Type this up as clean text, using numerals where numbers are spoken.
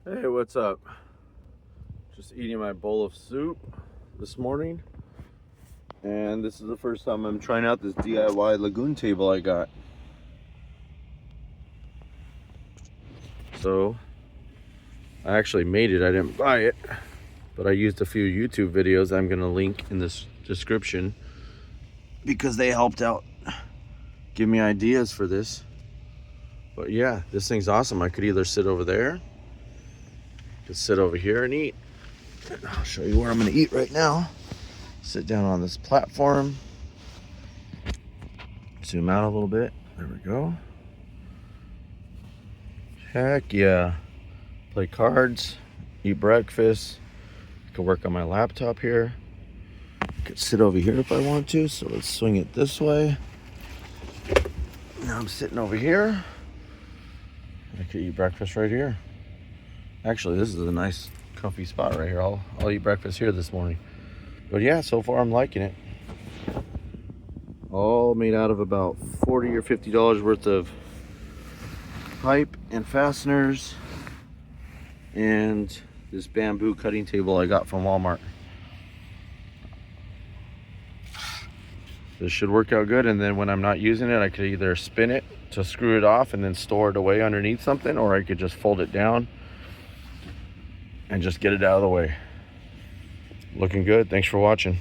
Hey, what's up? Just eating my bowl of soup this morning, and this is the first time I'm trying out this DIY Lagun table I got. So I actually made it. I didn't buy it, but I used a few YouTube videos I'm gonna link in this description because they helped out give me ideas for this. But yeah, this thing's awesome. I could either sit over there, could sit over here and eat. I'll show you where I'm gonna eat right now. Sit down on this platform. Zoom out a little bit. There we go. Heck yeah. Play cards, eat breakfast. I could work on my laptop here. I could sit over here if I want to, so let's swing it this way. Now I'm sitting over here. I could eat breakfast right here. Actually, this is a nice comfy spot right here. I'll eat breakfast here this morning. But yeah, so far I'm liking it. All made out of about $40 or $50 worth of pipe and fasteners, and this bamboo cutting table I got from Walmart. This should work out good, and then when I'm not using it, I could either spin it to screw it off and then store it away underneath something, or I could just fold it down and just get it out of the way. Looking good. Thanks for watching.